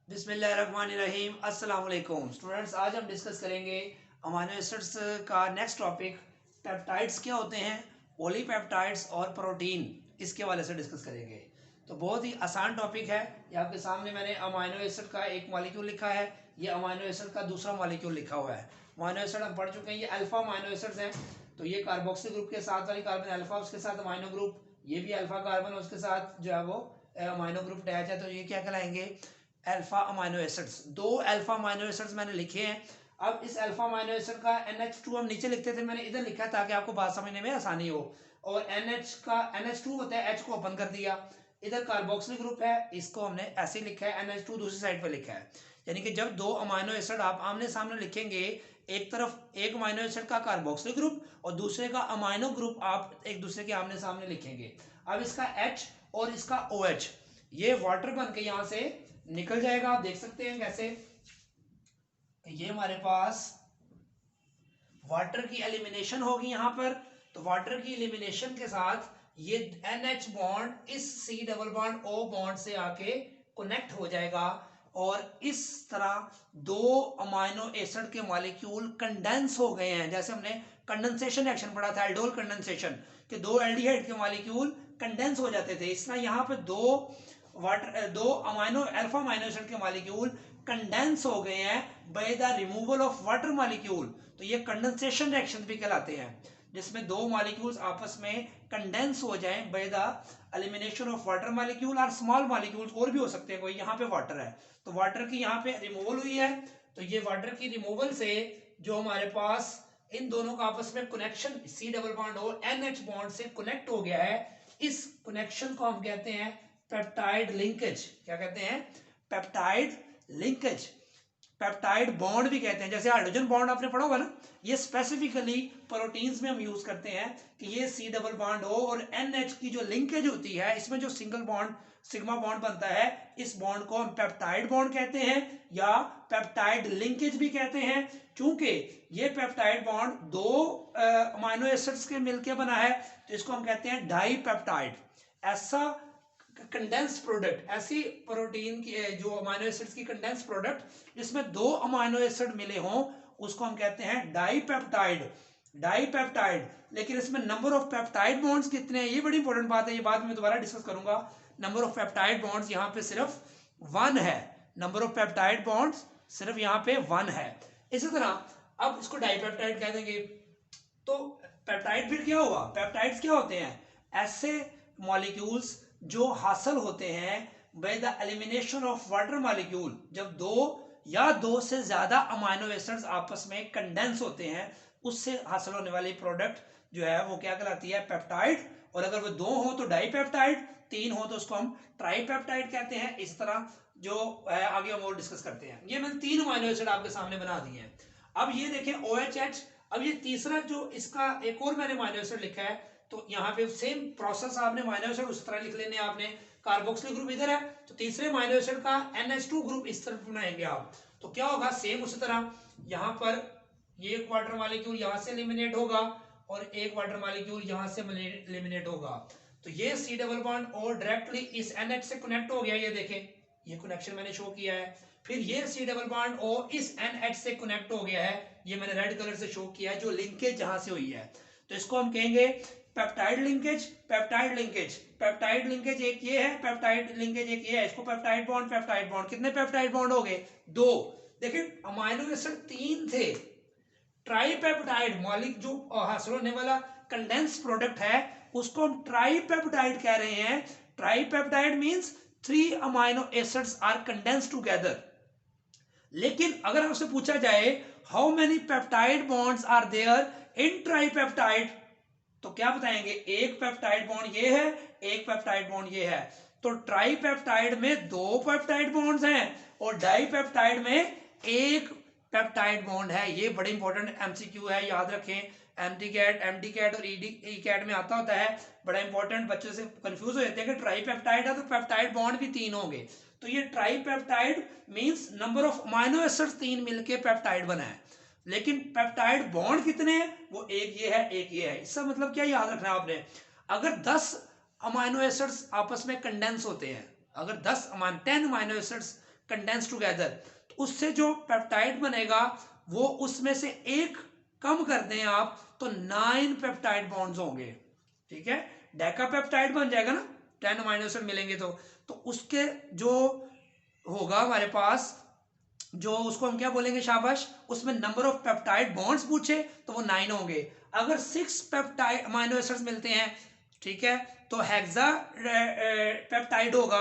बिस्मिल्लाहिर्रहमानिर्रहीम। अस्सलाम वालेकुम स्टूडेंट्स, आज हम डिस्कस करेंगे अमीनो एसिड्स का नेक्स्ट टॉपिक पेप्टाइड्स क्या होते हैं, पॉलीपेप्टाइड्स और प्रोटीन, इसके वाले से डिस्कस करेंगे। तो बहुत ही आसान टॉपिक है। ये आपके सामने मैंने अमीनो एसिड का एक मॉलिक्यूल लिखा है, ये अमीनो एसिड का दूसरा मॉलिक्यूल लिखा हुआ है। अमीनो एसिड हम पढ़ चुके हैं, ये अल्फा अमीनो एसिड्स हैं। तो ये कार्बोक्सिल ग्रुप के साथ वाली कार्बन अल्फा, उसके साथ अमीनो ग्रुप, ये भी अल्फा कार्बन, उसके साथ जो है वो अमीनो ग्रुप अटैच है। तो ये क्या कहलाएंगे? Alpha amino acids. दो अल्फा अमीनो एसिड्स मैंने लिखे हैं। अब इस अल्फा अमीनो एसिड का NH2 हम नीचे लिखते थे, मैंने इधर लिखा ताकि आपको बात समझने में आसानी हो। और NH का NH2 होता है, H को ओपन कर दिया। इधर कार्बोक्सिल ग्रुप है, इसको हमने ऐसे लिखा है, NH2 दूसरी साइड पे लिखा है। यानी कि जब दो अमीनो एसिड आप आमने सामने लिखेंगे, एक तरफ एक अमीनो एसिड का कार्बोक्सिल ग्रुप और दूसरे का अमीनो ग्रुप आप एक दूसरे के आमने सामने लिखेंगे। अब इसका H और इसका OH, ये वाटर बन के यहां से निकल जाएगा। आप देख सकते हैं कैसे, ये हमारे पास वाटर की एलिमिनेशन होगी यहां पर। तो वाटर की एलिमिनेशन के साथ ये NH बॉन्ड इस C double bond O bond से आके कनेक्ट हो जाएगा और इस तरह दो अमाइनो एसिड के मॉलिक्यूल कंडेंस हो गए हैं। जैसे हमने कंडेंसेशन एक्शन पढ़ा था, एल्डोल कंडेंसेशन, कि दो एल्डिहाइड के मॉलिक्यूल कंडेंस हो जाते थे। इस तरह यहाँ पे दो अमाइनो अल्फा अमाइनो एसिड के मॉलिक्यूल कंडेंस हो गए हैं by the removal of water molecule. तो ये कंडेंसेशन रिएक्शन भी कहलाते हैं, जिसमें दो मॉलिक्यूल्स आपस में कंडेंस हो जाएं by the elimination of water molecule और स्मॉल मॉलिक्यूल्स और भी हो सकते हैं कोई। यहाँ पे वाटर है तो वाटर की यहाँ पे रिमूवल हुई है। तो ये वाटर की रिमूवल से जो हमारे पास इन दोनों का आपस में कनेक्शन C डबल बॉन्ड और NH बॉन्ड से कनेक्ट हो गया है, इस कनेक्शन को हम कहते हैं पेप्टाइड लिंकेज। क्या कहते हैं? Peptide linkage. पेप्टाइड बॉन्ड भी कहते हैं। जैसे हाइड्रोजन बॉन्ड आपने पढ़ा होगा ना, ये स्पेसिफिकली प्रोटीन्स में हम यूज करते हैं कि ये C डबल बॉन्ड हो और NH की जो लिंकेज होती है, इसमें जो सिंगल बॉन्ड सिग्मा बॉन्ड बनता है, इस बॉन्ड को हम पेप्टाइड बॉन्ड कहते हैं या पेप्टाइड लिंकेज भी कहते हैं। क्योंकि ये पेप्टाइड बॉन्ड दो अमीनो एसिड्स के मिलकर बना है, तो इसको हम कहते हैं डाई पेप्टाइड। ऐसा कंडेंस प्रोडक्ट, ऐसी प्रोटीन की जो अमीनो एसिड्स की कंडेंस प्रोडक्ट जिसमें दो अमीनो एसिड मिले हों, उसको हम कहते हैं डाईपेप्टाइड। डाईपेप्टाइड। लेकिन इसमें नंबर ऑफ पेप्टाइड बॉन्ड्स कितने हैं, ये बड़ी इंपॉर्टेंट बात है, ये बाद में दोबारा डिस्कस करूंगा। नंबर ऑफ पेप्टाइड बॉन्ड्स यहाँ पे सिर्फ 1 है। नंबर ऑफ पेप्टाइड बॉन्ड्स सिर्फ यहाँ पे 1 है। इसी तरह अब इसको डाईपेप्टाइड कह देंगे। तो पेप्टाइड फिर क्या हुआ? पेप्टाइड्स क्या होते हैं? ऐसे मॉलिक्यूल्स जो हासिल होते हैं by the elimination of water molecule. जब दो या दो से ज्यादा अमीनो एसिड्स आपस में कंडेंस होते हैं, उससे हासिल होने वाली प्रोडक्ट जो है वो क्या कहलाती है? पेप्टाइड। और अगर वो दो हो तो डाईपेप्टाइड, तीन हो तो उसको हम ट्राईपेप्टाइड कहते हैं। इस तरह जो है आगे हम और डिस्कस करते हैं। ये मैंने 3 अमीनो एसिड आपके सामने बना दिए हैं। अब ये देखें OHH। अब ये तीसरा जो इसका एक और मैंने अमीनो एसिड लिखा है, तो यहाँ पे सेम प्रोसेस आपने अमीनो एसिड उस तरह लिख लेने। आपने कार्बोक्सिल ग्रुप इधर है तो तीसरे अमीनो एसिड का NH2 ग्रुप इस तरफ बनाएंगे आप। तो क्या होगा? सेम उसी तरह यहाँ पर ये एक वाटर मॉलिक्यूल यहाँ से एलिमिनेट होगा और एक वाटर मॉलिक्यूल यहाँ से एलिमिनेट होगा। तो ये C डबल बॉन्ड और डायरेक्टली इस NH से कनेक्ट हो गया। ये देखें, ये कनेक्शन मैंने शो किया है। फिर ये C डबल बॉन्ड और इस NH से कनेक्ट हो गया है, ये मैंने रेड कलर से शो किया है, जो लिंकेज जहां से हुई है। तो इसको हम कहेंगे peptide linkage. Peptide linkage, peptide linkage एक ये है, पेप्टाइड लिंकेज एक ये है। इसको पेप्टाइड बॉन्ड, पेप्टाइड बॉन्ड, कितने पेप्टाइड बॉन्ड हो गए? 2। देखिए अमीनो एसिड 3 थे। ट्राईपेप्टाइड मॉलिक जो हासिल होने वाला कंडेंस प्रोडक्ट है, उसको हम ट्राईपेप्टाइड कह रहे हैं। Tripeptide means 3 amino acids are condense together. लेकिन अगर आपसे पूछा जाए how many peptide bonds are there in tripeptide, तो क्या बताएंगे? एक पेप्टाइड बॉन्ड ये है, एक पेप्टाइड बॉन्ड ये है। तो ट्राईपेप्टाइड में 2 पेप्टाइड बॉन्ड्स हैं और डाईपेप्टाइड में एक पेप्टाइड बॉन्ड है। ये बड़े इंपॉर्टेंट MCQ है, याद रखें। MD कैट और ई कैट में आता होता है, बड़ा इंपॉर्टेंट। बच्चे से कंफ्यूज हो जाते हैं कि ट्राईपेप्टाइड है तो पेप्टाइड बॉन्ड भी 3 होंगे। तो ये tripeptide means number of amino acids 3 मिलके पेप्टाइड बना है। लेकिन पेप्टाइड बॉन्ड कितने हैं? वो एक ये है, एक ये है। इसका मतलब क्या याद रखना है आपने? अगर 10 अमीनो एसिड्स आपस में कंडेंस होते हैं, अगर 10 अमीनो एसिड्स कंडेंस टुगेदर, तो उससे जो पेप्टाइड बनेगा वो उसमें से एक कम कर दें आप तो 9 पेप्टाइड बॉन्ड्स होंगे, ठीक है। डेकापेप्टाइड बन जाएगा ना, 10 अमीनो एसिड मिलेंगे तो उसके जो होगा हमारे पास, जो उसको हम क्या बोलेंगे शाबाश, उसमें नंबर ऑफ पेप्टाइड बॉन्ड्स पूछे तो वो 9 होंगे। अगर 6 पेप्टाइड अमीनो एसिड्स मिलते हैं, ठीक है, तो हेक्सा पेप्टाइड होगा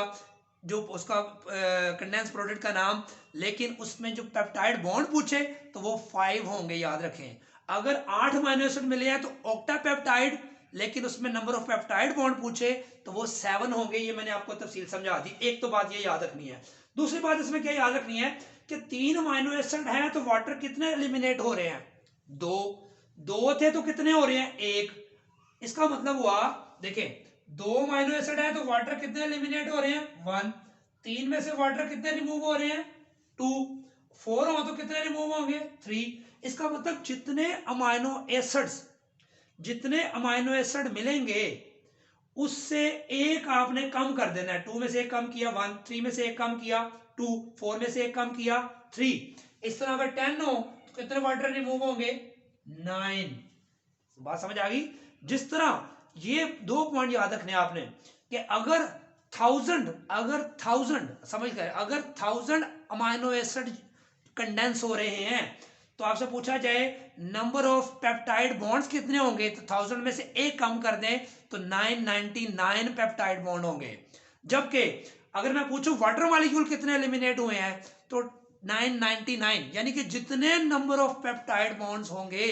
जो उसका कंडेंस प्रोडक्ट का नाम, लेकिन उसमें जो पेप्टाइड बॉन्ड पूछे तो वो 5 होंगे, याद रखें। अगर 8 अमीनो एसिड मिले हैं तो ऑक्टा पेप्टाइड, लेकिन उसमें नंबर ऑफ पेप्टाइड बॉन्ड पूछे तो वो 7 होंगे। ये मैंने आपको तफसील समझा दी। एक तो बात ये याद रखनी है। दूसरी बात इसमें क्या याद रखनी है कि 3 अमीनो एसिड हैं तो वाटर कितने एलिमिनेट हो रहे हैं, 2 थे तो कितने हो रहे हैं, 1। इसका मतलब हुआ, देखें, 2 अमीनो एसिड है तो वाटर कितने एलिमिनेट हो रहे हैं, 1। 3 में से वाटर कितने रिमूव हो रहे हैं, 2। 4 हो तो कितने रिमूव होंगे, 3। इसका मतलब जितने अमीनो एसिड मिलेंगे उससे एक आपने कम कर देना है। 2 में से एक कम किया 1, 3 में से एक कम किया 2, 4 में से एक कम किया 3। इस तरह अगर 10 हो तो कितने वाटर रिमूव होंगे, 9। बात समझ आ गई। जिस तरह ये 2 पॉइंट याद रखने आपने कि अगर 1000 समझ गए, अगर 1000 अमीनो एसिड कंडेंस हो रहे हैं तो आपसे पूछा जाए नंबर ऑफ पेप्टाइड बॉन्ड्स कितने होंगे, तो 1000 में से एक कम कर दें तो 999 पेप्टाइड बॉन्ड होंगे। जबकि अगर मैं पूछूं वाटर मॉलिक्यूल कितने एलिमिनेट हुए हैं तो 999, यानी कि जितने नंबर ऑफ पेप्टाइड बॉन्ड्स होंगे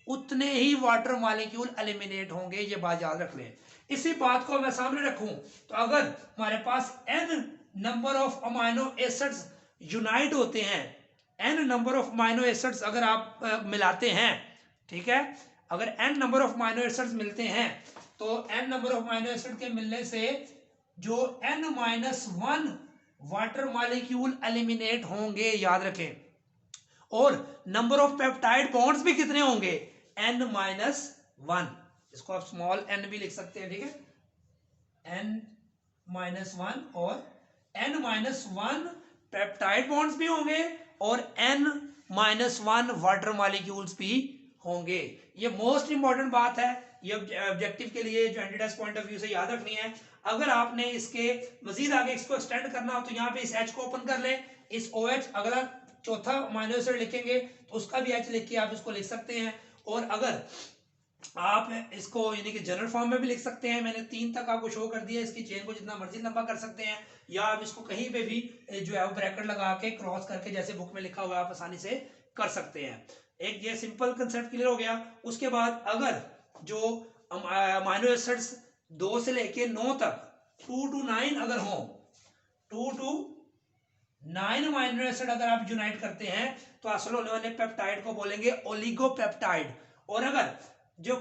उतने ही वाटर मॉलिक्यूल एलिमिनेट होंगे। ये बात याद रख लें। इसी बात को मैं सामने रखूं तो अगर हमारे पास n number of amino acids unite होते हैं, n number of amino acids अगर आप मिलाते हैं, ठीक है, अगर n number of amino acids मिलते हैं तो n number of amino acid के मिलने से जो n-1 वाटर मॉलिक्यूल एलिमिनेट होंगे, याद रखें। और नंबर ऑफ पेप्टाइड बॉन्ड्स भी कितने होंगे, n-1। इसको आप स्मॉल n भी लिख सकते हैं, ठीक है, n-1 और n-1 पेप्टाइड बॉन्ड्स भी होंगे और n-1 वाटर मॉलिक्यूल्स भी होंगे। ये मोस्ट इंपॉर्टेंट बात है, ये ऑब्जेक्टिव के लिए जो anti test point of view से याद रखनी है। अगर आपने इसके मजीद आगे इसको एक्सटेंड करना हो तो यहाँ पे इस H को ओपन कर लें, इस OH अगला चौथा अमीनो एसिड लिखेंगे तो उसका भी H लिख के आप इसको लिख सकते हैं। और अगर आप इसको यानी कि जनरल फॉर्म में भी लिख सकते हैं, मैंने 3 तक आपको शो कर दिया, इसकी चेन को जितना मर्जी लंबा कर सकते हैं, या आप इसको कहीं पे भी जो है ब्रैकेट लगा के क्रॉस करके जैसे बुक में लिखा हुआ है आप आसानी से कर सकते हैं। एक ये सिंपल कंसेप्ट क्लियर हो गया। उसके बाद अगर जो अमीनो एसिड्स 2 से लेके 9 तक 2 to 9 अगर हो, 2 to 9 अमीनो एसिड अगर आप यूनाइट करते हैं तो असल होने वाले पेप्टाइड को बोलेंगे ओलिगोपेप्टाइड। और अगर जो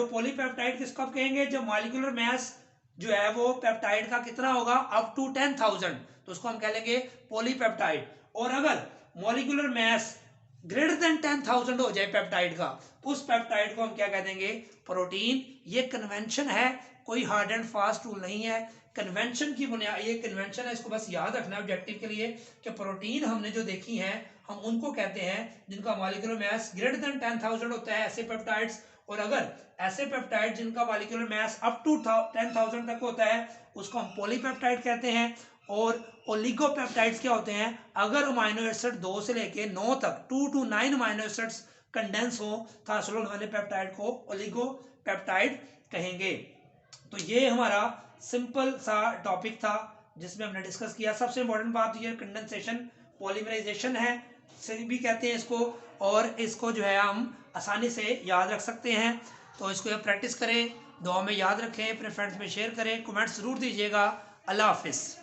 पॉलीपेप्टाइड किसको आप कहेंगे, जब मॉलिक्यूलर मास जो है वो पेप्टाइड का कितना होगा अप टू 10,000 तो उसको हम कह लेंगे पॉलीपेप्टाइड। और अगर मॉलिक्यूलर मास ग्रेटर देन 10,000 हो जाए पेप्टाइड का, उस पेप्टाइड को हम क्या कह देंगे, प्रोटीन। ये कन्वेंशन है, कोई हार्ड एंड फास्ट रूल नहीं है, कन्वेंशन की बुनियाद, ये कन्वेंशन है, इसको बस याद रखना है ऑब्जेक्टिव के लिए कि प्रोटीन हमने जो देखी हैं हम उनको कहते हैं जिनका मॉलिक्यूलर मास ग्रेटर देन 10,000 होता है, ऐसे पेप्टाइड्स। और अगर ऐसे पेप्टाइड जिनका मॉलिक्यूलर मास अप टू 10,000 तक होता है उसको हम पॉलीपेप्टाइड कहते हैं। और ओलिगोपेप्टाइड्स क्या होते हैं, अगर अमीनो एसिड 2 से लेके 9 तक 2 to 9 अमीनो एसिड्स कंडेंस हो तो असल वाले पेप्टाइड को ओलिगोपेप्टाइड कहेंगे। तो ये हमारा सिंपल सा टॉपिक था जिसमें हमने डिस्कस किया। सबसे इंपॉर्टेंट बात ये कंडेंसेशन, पॉलीमराइजेशन है से भी कहते हैं इसको, और इसको जो है हम आसानी से याद रख सकते हैं। तो इसको प्रैक्टिस करें, दुआ में याद रखें, अपने फ्रेंड्स में शेयर करें, कमेंट्स ज़रूर दीजिएगा। अल्लाह हाफिज़।